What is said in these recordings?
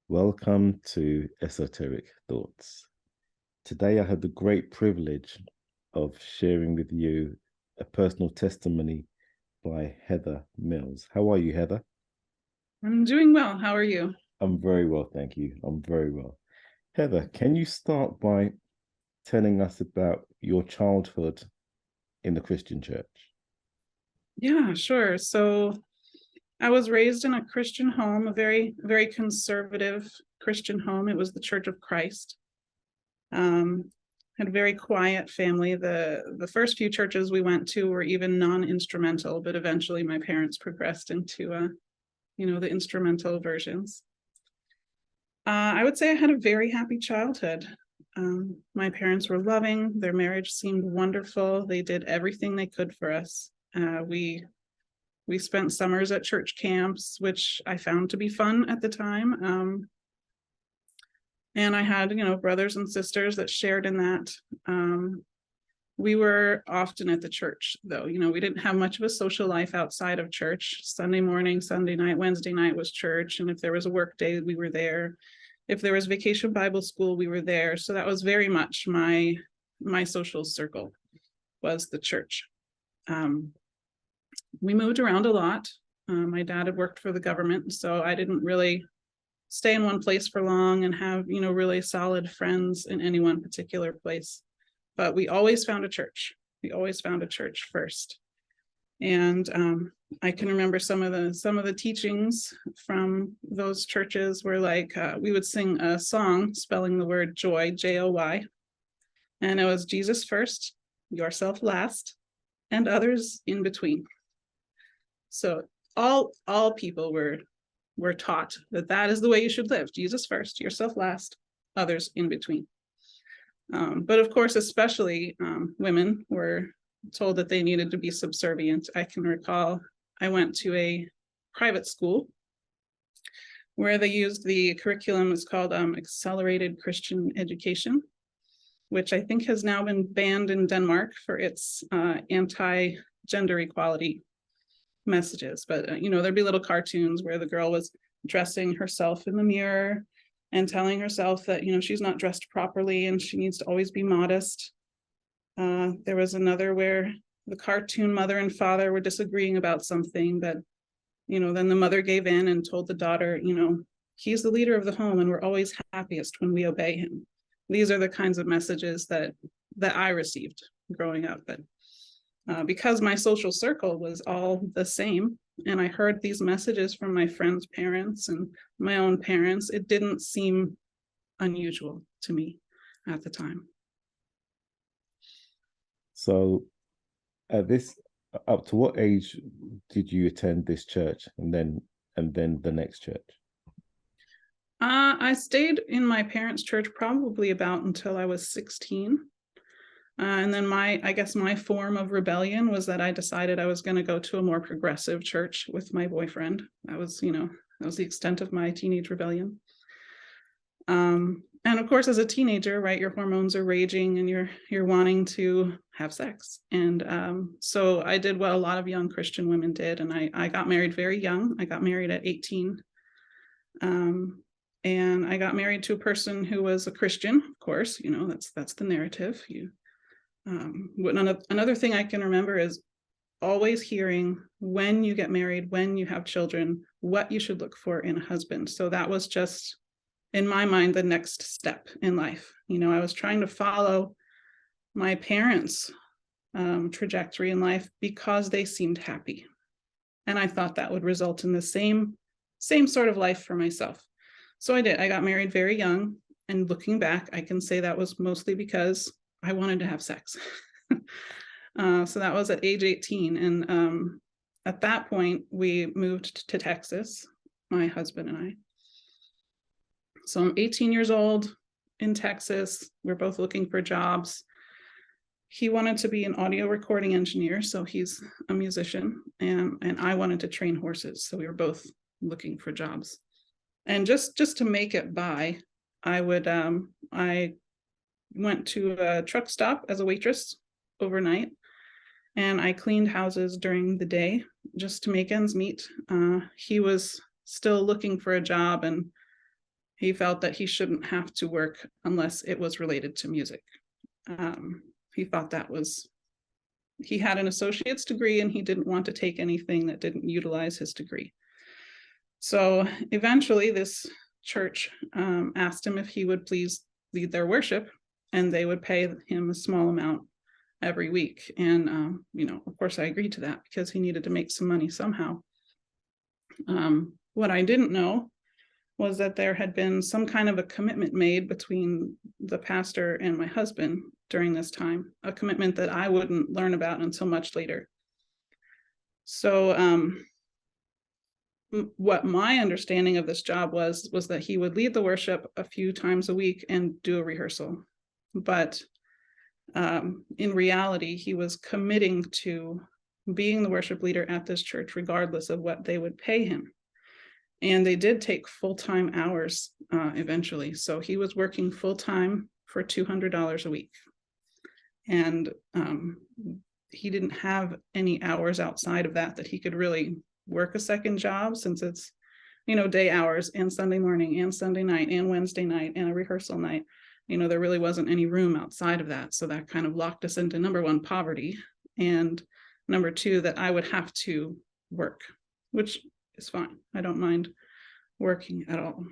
Welcome to Esoteric Thoughts. Today I had the great privilege of sharing with you a personal testimony by Heather Mills. How are you, Heather? I'm doing well. How are you? I'm very well, thank you. I'm very well. Heather, can you start by telling us about your childhood in the Christian church? Yeah, sure. So I was raised in a Christian home, a very conservative Christian home. It was the Church of Christ. Had a very quiet family. The first few churches we went to were even non-instrumental, but eventually my parents progressed into the instrumental versions. I would say I had a very happy childhood. My parents were loving. Their marriage seemed wonderful. They did everything they could for us. We spent summers at church camps, which I found to be fun at the time. And I had, brothers and sisters that shared in that. We were often at the church, though. We didn't have much of a social life outside of church. Sunday morning, Sunday night, Wednesday night was church. And if there was a work day, we were there. If there was vacation Bible school, we were there. So that was very much my social circle, was the church. We moved around a lot. My dad had worked for the government, so I didn't really stay in one place for long and have, really solid friends in any one particular place. But we always found a church. We always found a church first. And I can remember some of the teachings from those churches were like, we would sing a song spelling the word joy, J-O-Y. And it was Jesus first, yourself last, and others in between. So all people were taught that is the way you should live. Jesus first, yourself last, others in between. But of course, especially women were told that they needed to be subservient. I can recall I went to a private school where they used the curriculum. It's called Accelerated Christian Education, which I think has now been banned in Denmark for its anti-gender equality messages. But there'd be little cartoons where the girl was dressing herself in the mirror and telling herself that she's not dressed properly and she needs to always be modest. There was another where the cartoon mother and father were disagreeing about something, but then the mother gave in and told the daughter, he's the leader of the home and we're always happiest when we obey him. These are the kinds of messages that I received growing up. But because my social circle was all the same, and I heard these messages from my friends' parents and my own parents, it didn't seem unusual to me at the time. So, up to what age did you attend this church, and then the next church? I stayed in my parents' church probably about until I was 16. And then I guess my form of rebellion was that I decided I was going to go to a more progressive church with my boyfriend. That was the extent of my teenage rebellion. And of course, as a teenager, right, your hormones are raging and you're wanting to have sex. And so I did what a lot of young Christian women did. And I got married very young. I got married at 18. And I got married to a person who was a Christian, of course, that's the narrative. Another thing I can remember is always hearing when you get married, when you have children, what you should look for in a husband. So that was just, in my mind, the next step in life. I was trying to follow my parents' trajectory in life because they seemed happy. And I thought that would result in the same sort of life for myself. So I did. I got married very young. And looking back, I can say that was mostly because I wanted to have sex. So that was at age 18. And at that point, we moved to Texas, my husband and I. So I'm 18 years old in Texas. We're both looking for jobs. He wanted to be an audio recording engineer, so he's a musician, and I wanted to train horses. So we were both looking for jobs. And just to make it by, I went to a truck stop as a waitress overnight, and I cleaned houses during the day just to make ends meet. He was still looking for a job, and He felt that he shouldn't have to work unless it was related to music. He thought he had an associate's degree and he didn't want to take anything that didn't utilize his degree. So eventually this church asked him if he would please lead their worship, and they would pay him a small amount every week. And, of course I agreed to that because he needed to make some money somehow. What I didn't know was that there had been some kind of a commitment made between the pastor and my husband during this time, a commitment that I wouldn't learn about until much later. So what my understanding of this job was that he would lead the worship a few times a week and do a rehearsal. But in reality, he was committing to being the worship leader at this church, regardless of what they would pay him. And they did take full-time hours eventually. So he was working full-time for $200 a week. And he didn't have any hours outside of that he could really work a second job, since it's, day hours and Sunday morning and Sunday night and Wednesday night and a rehearsal night. There really wasn't any room outside of that. So that kind of locked us into, number one, poverty, and number two, that I would have to work, which is fine. I don't mind working at all.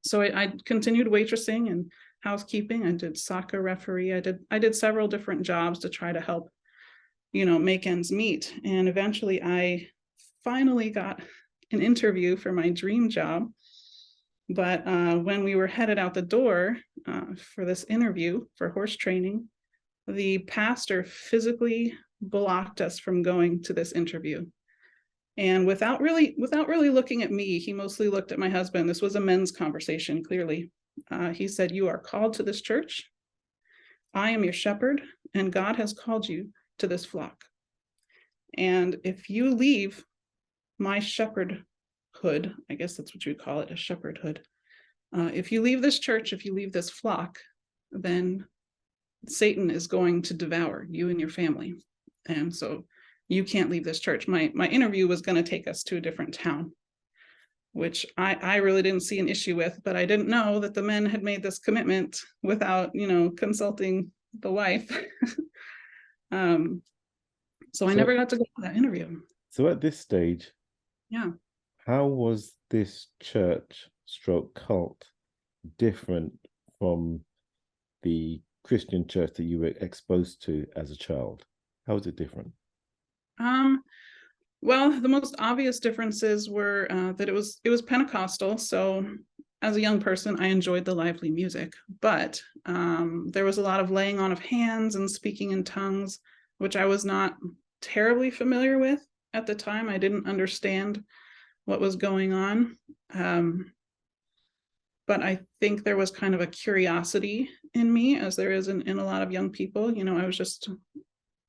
So I continued waitressing and housekeeping. I did soccer referee. I did several different jobs to try to help, make ends meet. And eventually I finally got an interview for my dream job. But when we were headed out the door for this interview for horse training, the pastor physically blocked us from going to this interview. And without really looking at me, he mostly looked at my husband. This was a men's conversation, clearly. He said, "You are called to this church. I am your shepherd, and God has called you to this flock. And if you leave my shepherdhood," I guess that's what you would call it, a shepherdhood. "If you leave this church, if you leave this flock, then Satan is going to devour you and your family. And so you can't leave this church." My interview was going to take us to a different town, which I really didn't see an issue with, but I didn't know that the men had made this commitment without, consulting the wife. So I never got to go to that interview. So at this stage, yeah, how was this church/cult different from the Christian church that you were exposed to as a child? How was it different? Well, the most obvious differences were that it was Pentecostal. So as a young person, I enjoyed the lively music, but there was a lot of laying on of hands and speaking in tongues, which I was not terribly familiar with at the time. I didn't understand what was going on. But I think there was kind of a curiosity in me, as there is in a lot of young people. I was just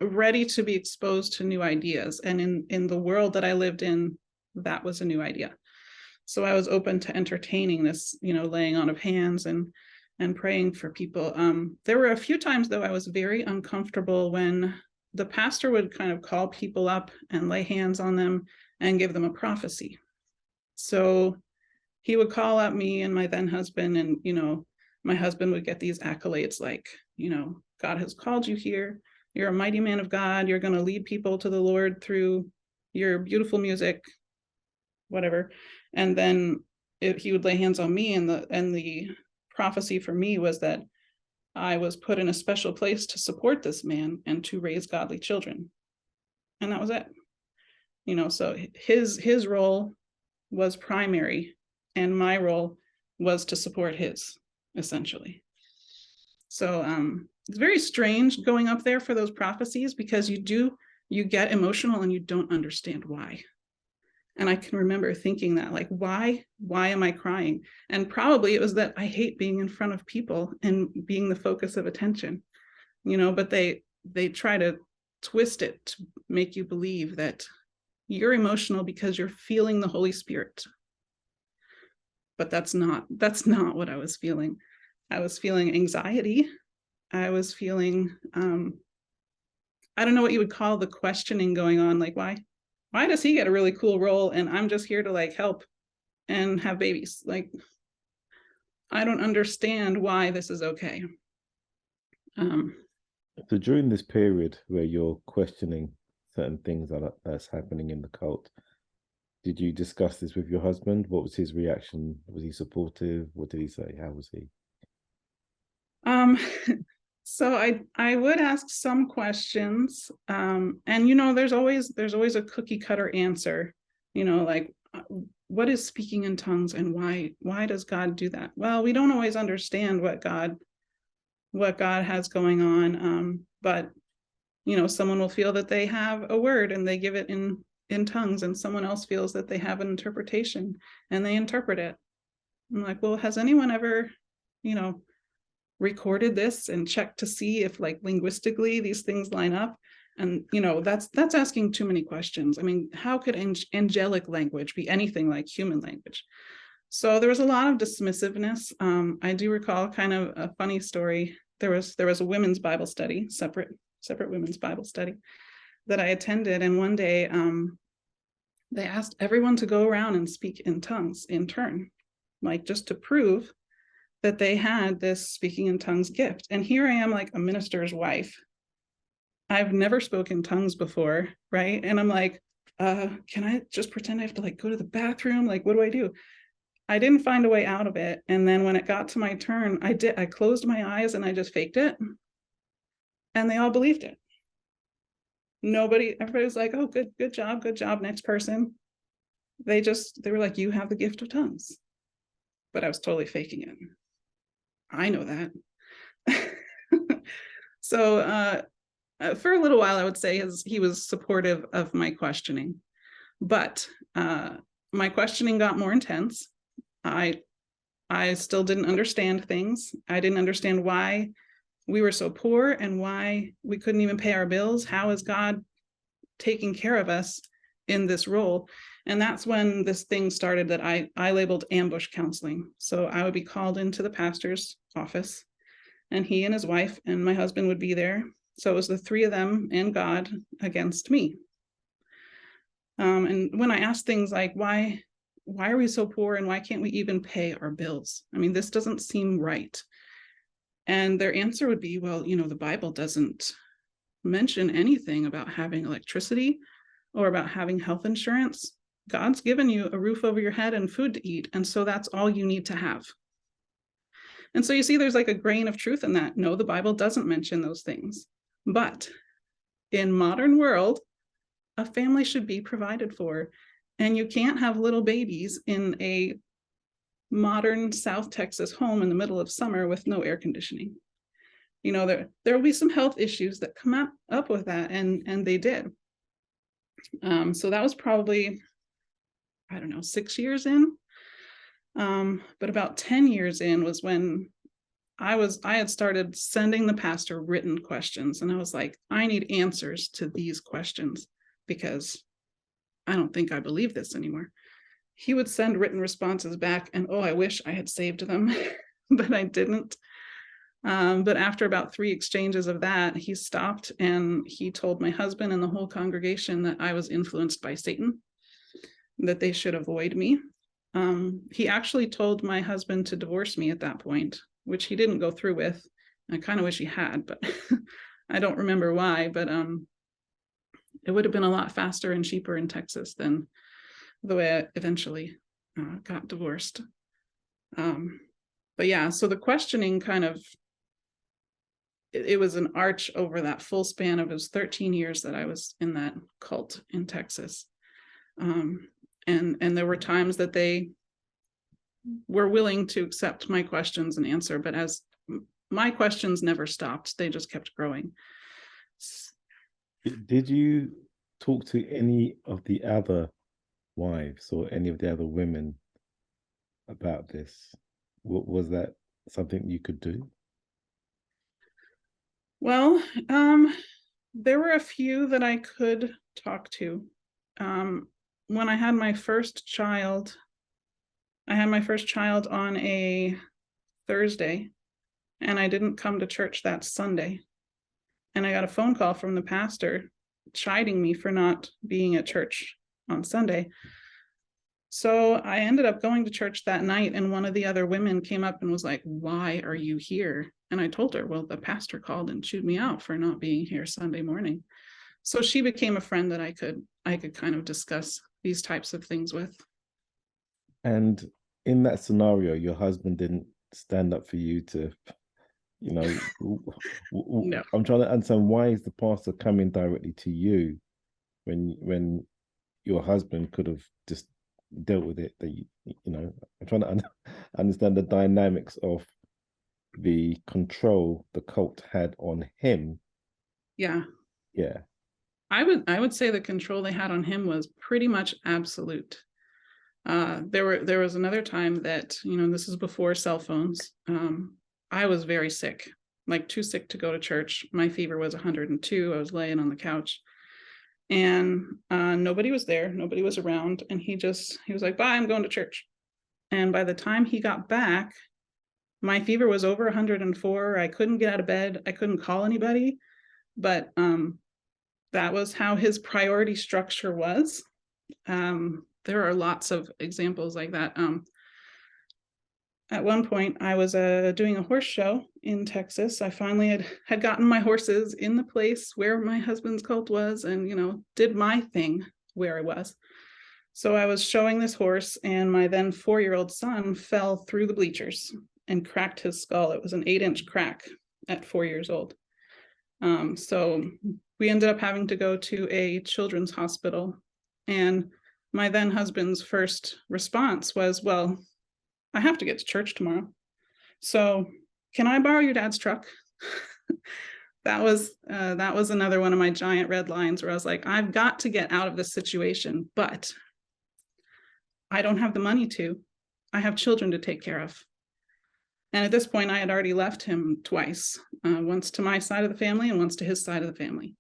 ready to be exposed to new ideas. And in the world that I lived in, that was a new idea. So I was open to entertaining this, laying on of hands and praying for people. There were a few times, though, I was very uncomfortable when the pastor would kind of call people up and lay hands on them and give them a prophecy. So he would call up me and my then husband, and, my husband would get these accolades like, God has called you here. You're a mighty man of God. You're going to lead people to the Lord through your beautiful music, whatever. And then he would lay hands on me, and the prophecy for me was that I was put in a special place to support this man and to raise godly children. And that was it. So his role was primary, and my role was to support his, essentially. So it's very strange going up there for those prophecies, because you get emotional and you don't understand why. And I can remember thinking that, like, why am I crying? And probably it was that I hate being in front of people and being the focus of attention, but they try to twist it to make you believe that you're emotional because you're feeling the Holy Spirit. But that's not what I was feeling. I was feeling anxiety. I was feeling, I don't know what you would call the questioning going on, like, why does he get a really cool role and I'm just here to help and have babies. Like, I don't understand why this is okay. So during this period where you're questioning certain things that's happening in the cult, did you discuss this with your husband? What was his reaction? Was he supportive? What did he say? How was he? So I would ask some questions, and there's always a cookie cutter answer, like, what is speaking in tongues and why does God do that? Well, we don't always understand what God has going on, but someone will feel that they have a word and they give it in tongues, and someone else feels that they have an interpretation and they interpret it. I'm like, well, has anyone ever recorded this and checked to see if, like, linguistically these things line up? And that's asking too many questions. I mean, how could angelic language be anything like human language? So there was a lot of dismissiveness. I do recall kind of a funny story. There was a women's Bible study, separate women's Bible study that I attended, and one day they asked everyone to go around and speak in tongues in turn, like, just to prove that they had this speaking in tongues gift. And here I am, like a minister's wife. I've never spoken tongues before, right? And I'm like, can I just pretend I have to, like, go to the bathroom? Like, what do I do? I didn't find a way out of it. And then when it got to my turn, I closed my eyes and I just faked it. And they all believed it. Everybody was like, oh, good job, next person. They were like, you have the gift of tongues. But I was totally faking it. I know that. So for a little while, I would say he was supportive of my questioning, but my questioning got more intense. I still didn't understand things. I didn't understand why we were so poor and why we couldn't even pay our bills. How is God taking care of us in this role? And that's when this thing started that I labeled ambush counseling. So I would be called into the pastor's office, and he and his wife and my husband would be there. So it was the three of them and God against me. And when I asked things like, why are we so poor and why can't we even pay our bills? I mean, this doesn't seem right. And their answer would be, well, the Bible doesn't mention anything about having electricity or about having health insurance. God's given you a roof over your head and food to eat, and so that's all you need to have. And so you see, there's like a grain of truth in that. No, the Bible doesn't mention those things. But in modern world, a family should be provided for. And you can't have little babies in a modern South Texas home in the middle of summer with no air conditioning. There will be some health issues that come up with that, and they did. So that was probably, I don't know, 6 years in. But about 10 years in was when I had started sending the pastor written questions, and I was like, I need answers to these questions because I don't think I believe this anymore. He would send written responses back, and I wish I had saved them, but I didn't. But after about 3 exchanges of that, he stopped and he told my husband and the whole congregation that I was influenced by Satan, that they should avoid me. He actually told my husband to divorce me at that point, which he didn't go through with. I kind of wish he had, but I don't remember why. But it would have been a lot faster and cheaper in Texas than the way I eventually got divorced. But yeah, so the questioning kind of, it was an arch over that full span of, it was 13 years that I was in that cult in Texas. And there were times that they were willing to accept my questions and answer, but as my questions never stopped, they just kept growing. Did you talk to any of the other wives or any of the other women about this? Was that something you could do? Well, there were a few that I could talk to. When I had my first child, on a Thursday, and I didn't come to church that Sunday. And I got a phone call from the pastor chiding me for not being at church on Sunday. So I ended up going to church that night, and one of the other women came up and was like, "Why are you here?" And I told her, "Well, the pastor called and chewed me out for not being here Sunday morning." So she became a friend that I could kind of discuss these types of things with. And in that scenario, your husband didn't stand up for you to, you know, No. I'm trying to understand, why is the pastor coming directly to you when your husband could have just dealt with it? That I'm trying to understand the dynamics of the control the cult had on him. Yeah. Yeah. I would say the control they had on him was pretty much absolute. There was another time that, this is before cell phones. I was very sick, like too sick to go to church. My fever was 102. I was laying on the couch, and nobody was there. Nobody was around. And he was like, "Bye, I'm going to church." And by the time he got back, my fever was over 104. I couldn't get out of bed. I couldn't call anybody. But that was how his priority structure was. There are lots of examples like that. At one point, I was doing a horse show in Texas. I finally had gotten my horses in the place where my husband's cult was, and did my thing where I was. So I was showing this horse, and my then 4-year-old son fell through the bleachers and cracked his skull. It was an 8-inch crack at 4 years old. So we ended up having to go to a children's hospital, and my then husband's first response was, "Well, I have to get to church tomorrow, so can I borrow your dad's truck?" That was another one of my giant red lines, where I was like, I've got to get out of this situation, but I don't have the money to. I have children to take care of. And at this point, I had already left him twice, once to my side of the family and once to his side of the family.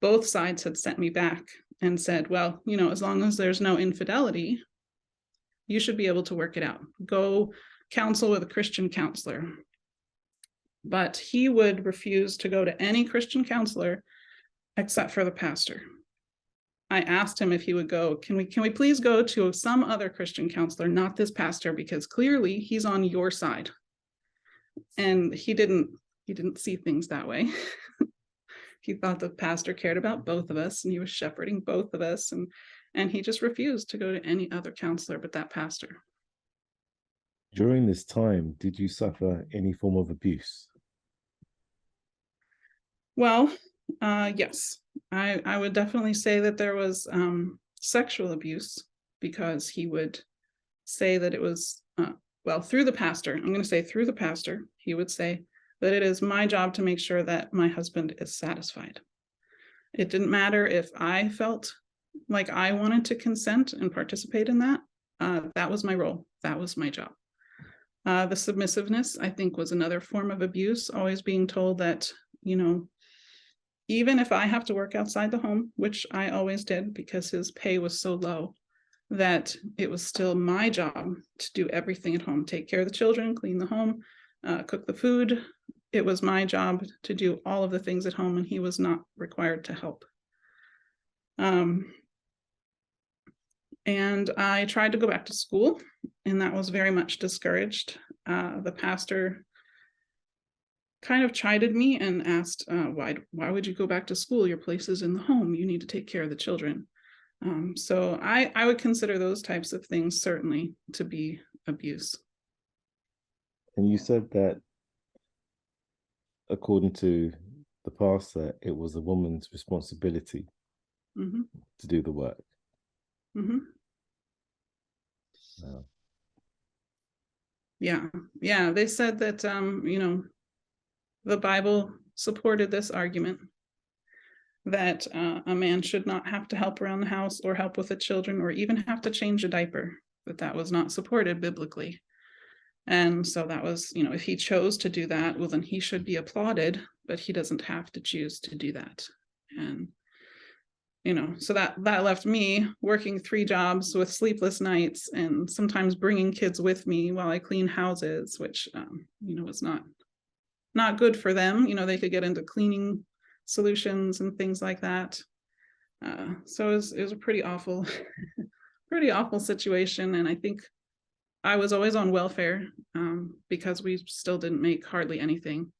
Both sides had sent me back and said, "Well, as long as there's no infidelity, you should be able to work it out. Go counsel with a Christian counselor." But he would refuse to go to any Christian counselor except for the pastor. I asked him if he would go, "Can we please go to some other Christian counselor, not this pastor, because clearly he's on your side." And he didn't see things that way. He thought the pastor cared about both of us, and he was shepherding both of us, and he just refused to go to any other counselor but that pastor. During this time, did you suffer any form of abuse? Well, yes, I would definitely say that there was sexual abuse, because he would say that it was, through the pastor. I'm going to say through the pastor, he would say that it is my job to make sure that my husband is satisfied. It didn't matter if I felt like I wanted to consent and participate in that. That was my role. That was my job. The submissiveness, I think, was another form of abuse, always being told that, even if I have to work outside the home, which I always did because his pay was so low, that it was still my job to do everything at home, take care of the children, clean the home, cook the food. It was my job to do all of the things at home, and he was not required to help. And I tried to go back to school, and that was very much discouraged. The pastor kind of chided me and asked, why would you go back to school? Your place is in the home. You need to take care of the children. So I would consider those types of things certainly to be abuse. And you said that, according to the pastor, it was a woman's responsibility to do the work. Wow. Yeah. They said that, the Bible supported this argument that a man should not have to help around the house or help with the children or even have to change a diaper, that was not supported biblically. And so that was, if he chose to do that, well, then he should be applauded, but he doesn't have to choose to do that. And, so that left me working 3 jobs with sleepless nights, and sometimes bringing kids with me while I clean houses, which, was not good for them. They could get into cleaning solutions and things like that. So it was a pretty awful pretty awful situation. And I think I was always on welfare because we still didn't make hardly anything.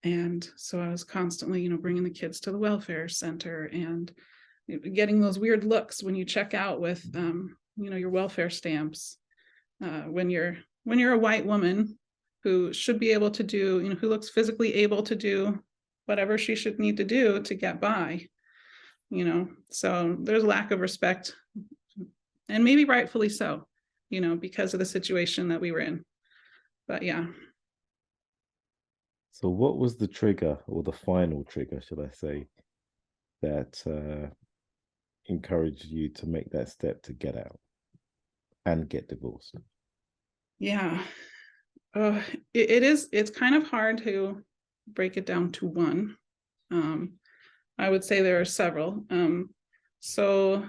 And so I was constantly, bringing the kids to the welfare center and getting those weird looks when you check out with, your welfare stamps. When you're a white woman who should be able to do, who looks physically able to do whatever she should need to do to get by, so there's a lack of respect, and maybe rightfully so, because of the situation that we were in. But yeah. So what was the trigger, or the final trigger, should I say, that encouraged you to make that step to get out and get divorced? Yeah. It's kind of hard to break it down to one. I would say there are several. So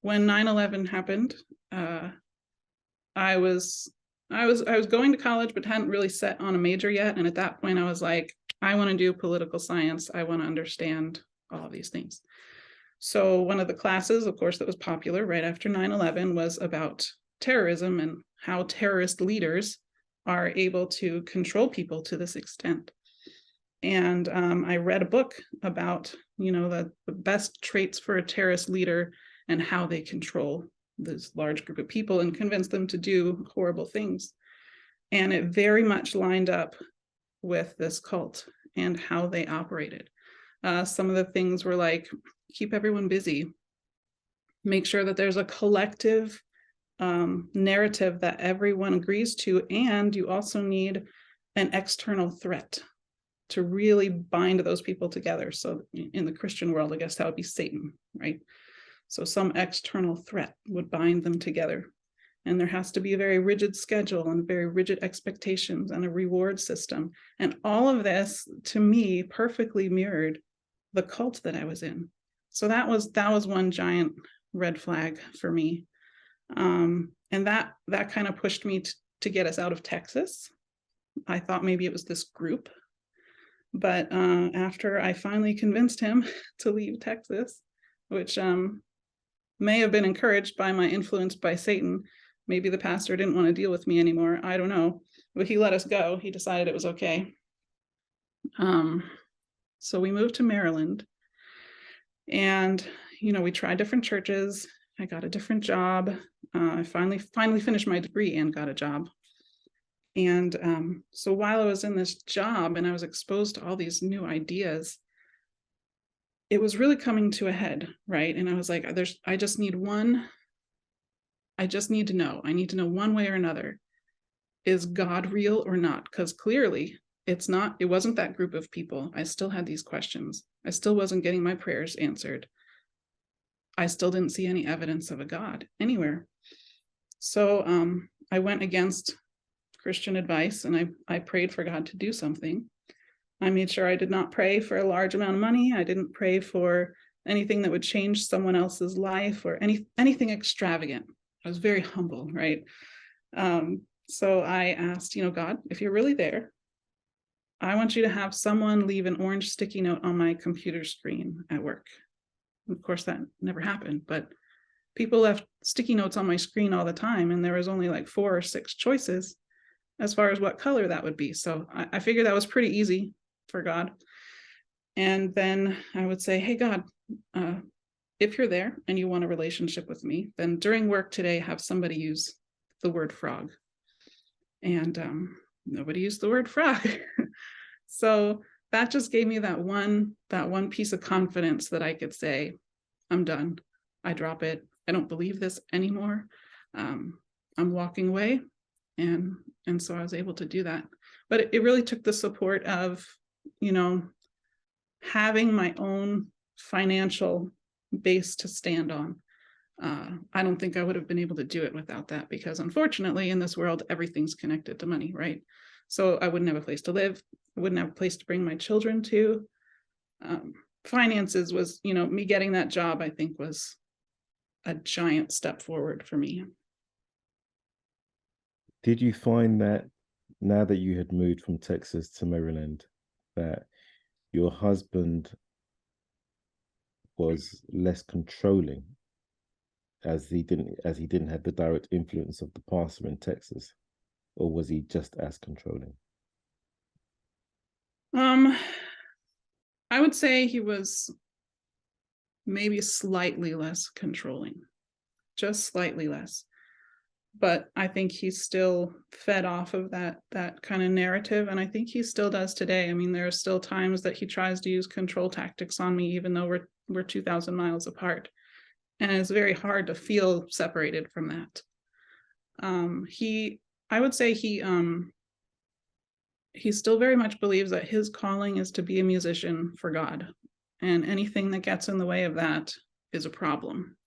when 9/11 happened, I was going to college, but hadn't really set on a major yet. And at that point I was like, I want to do political science. I want to understand all of these things. So one of the classes, of course, that was popular right after 9/11 was about terrorism and how terrorist leaders are able to control people to this extent. And I read a book about, the best traits for a terrorist leader and how they control this large group of people and convince them to do horrible things. And it very much lined up with this cult and how they operated. Some of the things were like, keep everyone busy, make sure that there's a collective narrative that everyone agrees to, and you also need an external threat to really bind those people together. So in the Christian world, I guess that would be Satan, right? So some external threat would bind them together. And there has to be a very rigid schedule and very rigid expectations and a reward system. And all of this, to me, perfectly mirrored the cult that I was in. So that was one giant red flag for me. And that kind of pushed me to get us out of Texas. I thought maybe it was this group. But after I finally convinced him to leave Texas, which may have been encouraged by my influence by Satan, maybe the pastor didn't want to deal with me anymore, I don't know, but he let us go. He decided it was okay. So we moved to Maryland, and we tried different churches. I got a different job. I finally finished my degree and got a job. And so while I was in this job and I was exposed to all these new ideas, it was really coming to a head, right? And I was like, I just need to know. I need to know one way or another. Is God real or not? Because clearly it wasn't that group of people. I still had these questions. I still wasn't getting my prayers answered. I still didn't see any evidence of a God anywhere. So I went against Christian advice, and I prayed for God to do something. I made sure I did not pray for a large amount of money. I didn't pray for anything that would change someone else's life or anything extravagant. I was very humble, right? So I asked, God, if you're really there, I want you to have someone leave an orange sticky note on my computer screen at work. Of course, that never happened, but people left sticky notes on my screen all the time, and there was only like 4 or 6 choices as far as what color that would be. So I figured that was pretty easy for God. And then I would say, hey, God, if you're there and you want a relationship with me, then during work today, have somebody use the word frog. And nobody used the word frog. So that just gave me that one piece of confidence that I could say, I'm done. I drop it. I don't believe this anymore. I'm walking away. And so I was able to do that. But it really took the support of, having my own financial base to stand on. I don't think I would have been able to do it without that, because unfortunately in this world, everything's connected to money, right? So I wouldn't have a place to live. I wouldn't have a place to bring my children to. Finances was, me getting that job, I think, was a giant step forward for me. Did you find that now that you had moved from Texas to Maryland, that your husband was less controlling as he didn't have the direct influence of the pastor in Texas, or was he just as controlling? I would say he was maybe slightly less controlling, just slightly less. But I think he still fed off of that kind of narrative, and I think he still does today. I mean, there are still times that he tries to use control tactics on me, even though we're 2,000 miles apart, and it's very hard to feel separated from that. I would say he still very much believes that his calling is to be a musician for God, and anything that gets in the way of that is a problem.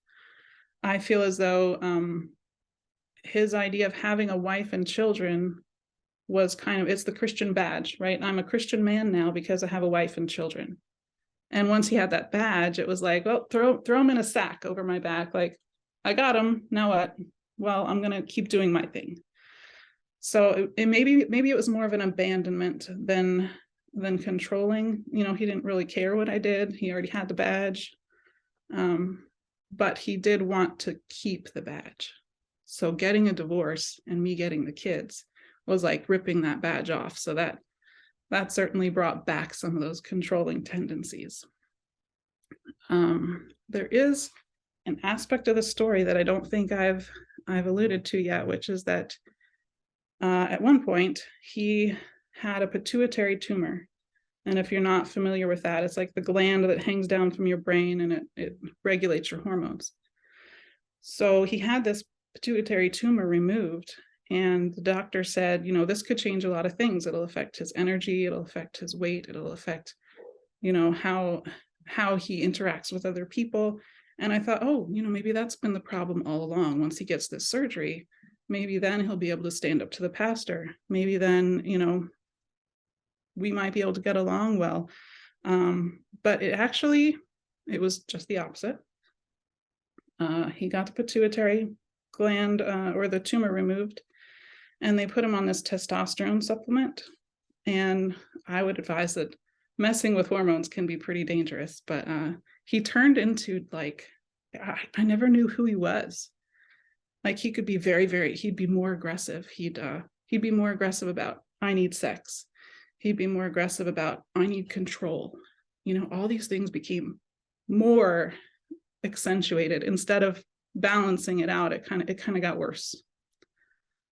I feel as though his idea of having a wife and children was it's the Christian badge, right? I'm a Christian man now because I have a wife and children. And once he had that badge, it was like, well, throw him in a sack over my back. Like, I got him. Now what? Well, I'm going to keep doing my thing. So maybe it was more of an abandonment than controlling. You know, he didn't really care what I did. He already had the badge. But he did want to keep the badge. So getting a divorce and me getting the kids was like ripping that badge off. So that certainly brought back some of those controlling tendencies. There is an aspect of the story that I don't think I've alluded to yet, which is that at one point he had a pituitary tumor. And if you're not familiar with that, it's like the gland that hangs down from your brain and it regulates your hormones. So he had this pituitary tumor removed, and the doctor said, you know, this could change a lot of things. It'll affect his energy, it'll affect his weight, it'll affect, you know, how he interacts with other people. And I thought, oh, you know, maybe that's been the problem all along. Once he gets this surgery, maybe then he'll be able to stand up to the pastor. Maybe then, you know, we might be able to get along well. But it was just the opposite. He got the pituitary gland or the tumor removed, and they put him on this testosterone supplement. And I would advise that messing with hormones can be pretty dangerous, but he turned into like, I never knew who he was. Like, he could be he'd be more aggressive. He'd be more aggressive about, I need sex. He'd be more aggressive about, I need control. You know, all these things became more accentuated instead of balancing it out. It kind of got worse.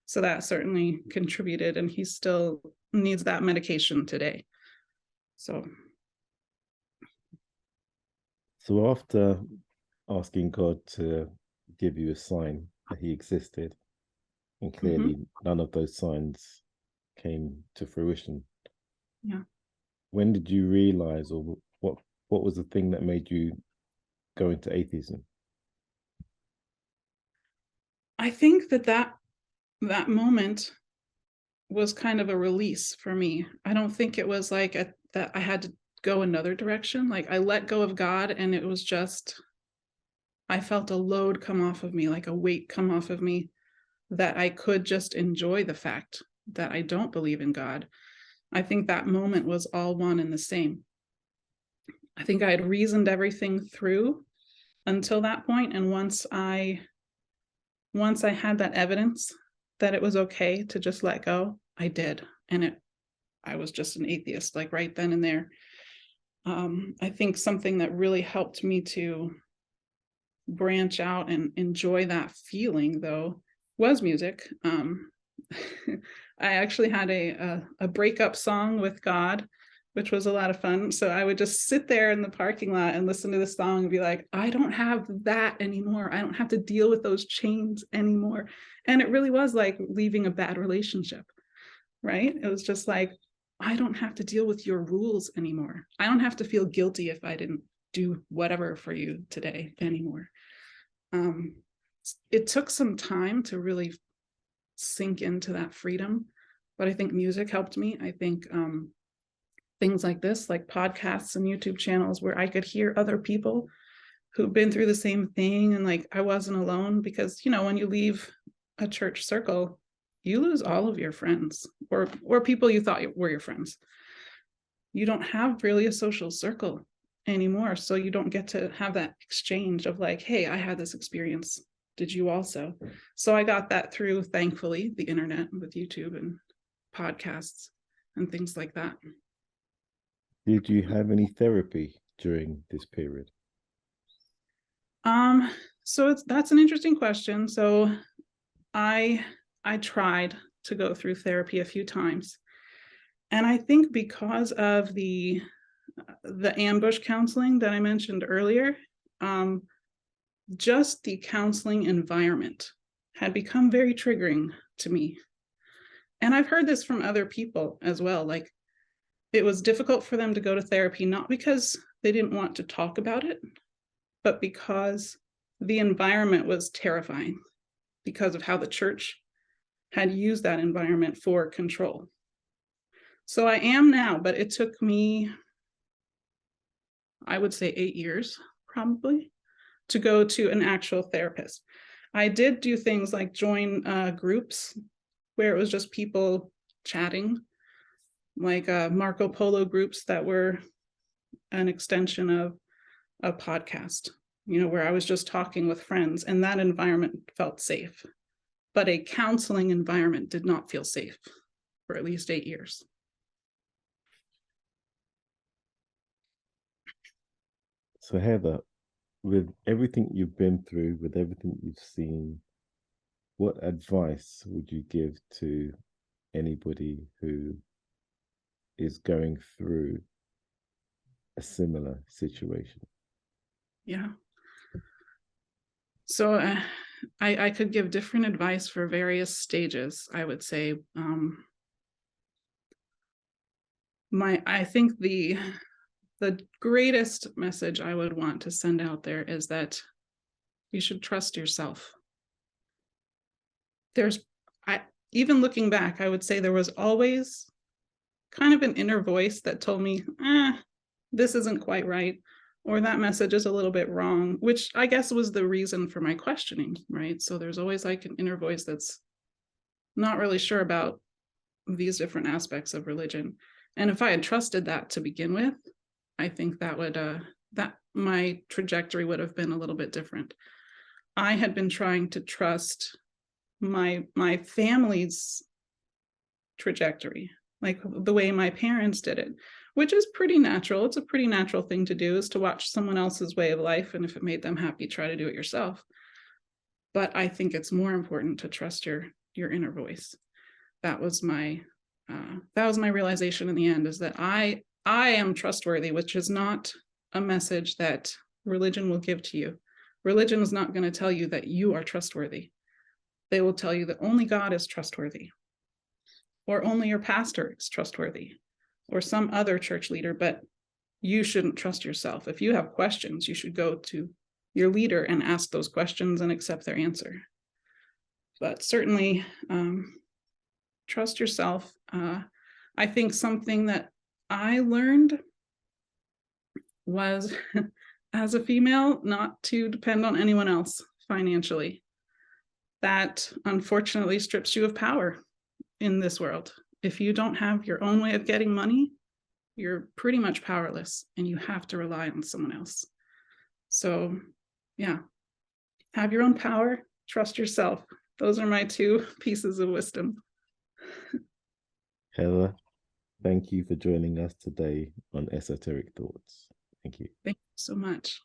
So that certainly contributed, and he still needs that medication today. So after asking God to give you a sign that he existed, and clearly none of those signs came to fruition. Yeah. When did you realize, or what was the thing that made you go into atheism? I think that moment was kind of a release for me. I don't think it was like that I had to go another direction. Like, I let go of God, and it was just, I felt a load come off of me, like a weight come off of me, that I could just enjoy the fact that I don't believe in God. I think that moment was all one and the same. I think I had reasoned everything through until that point, and once I had that evidence that it was okay to just let go, I did. And I was just an atheist, like right then and there. I think something that really helped me to branch out and enjoy that feeling, though, was music. I actually had a breakup song with God, which was a lot of fun. So I would just sit there in the parking lot and listen to the song and be like, I don't have that anymore. I don't have to deal with those chains anymore. And it really was like leaving a bad relationship, right? It was just like, I don't have to deal with your rules anymore. I don't have to feel guilty if I didn't do whatever for you today anymore. It took some time to really sink into that freedom, but I think music helped me. I think things like this, like podcasts and YouTube channels where I could hear other people who've been through the same thing, and like I wasn't alone, because, you know, when you leave a church circle, you lose all of your friends or people you thought were your friends. You don't have really a social circle anymore, so you don't get to have that exchange of like, hey, I had this experience did you also? So I got that through, thankfully, the internet with YouTube and podcasts and things like that. Did you have any therapy during this period? So that's an interesting question. So I tried to go through therapy a few times. And I think because of the ambush counseling that I mentioned earlier, just the counseling environment had become very triggering to me. And I've heard this from other people as well. Like, it was difficult for them to go to therapy, not because they didn't want to talk about it, but because the environment was terrifying because of how the church had used that environment for control. So I am now, but it took me, I would say 8 years probably, to go to an actual therapist. I did do things like join groups where it was just people chatting, like Marco Polo groups that were an extension of a podcast, where I was just talking with friends, and that environment felt safe. But a counseling environment did not feel safe for at least 8 years. So Heather, with everything you've been through, with everything you've seen, what advice would you give to anybody who is going through a similar situation? Yeah. So I could give different advice for various stages, I would say. I think the greatest message I would want to send out there is that you should trust yourself. Even looking back, I would say there was always kind of an inner voice that told me, this isn't quite right, or that message is a little bit wrong, which I guess was the reason for my questioning, right? So there's always like an inner voice that's not really sure about these different aspects of religion. And if I had trusted that to begin with, I think that would that my trajectory would have been a little bit different. I had been trying to trust my family's trajectory, like the way my parents did it, which is pretty natural. It's a pretty natural thing to do, is to watch someone else's way of life, and if it made them happy, try to do it yourself. But I think it's more important to trust your inner voice. That was my realization in the end, is that I am trustworthy, which is not a message that religion will give to you. Religion is not going to tell you that you are trustworthy. They will tell you that only God is trustworthy, or only your pastor is trustworthy, or some other church leader, but you shouldn't trust yourself. If you have questions, you should go to your leader and ask those questions and accept their answer. But certainly, trust yourself. I think something that I learned was, as a female, not to depend on anyone else financially. That unfortunately strips you of power in this world. If you don't have your own way of getting money, you're pretty much powerless, and you have to rely on someone else. So yeah, have your own power, trust yourself. Those are my 2 pieces of wisdom. Heather, thank you for joining us today on Esoteric Thoughts. Thank you. Thank you so much.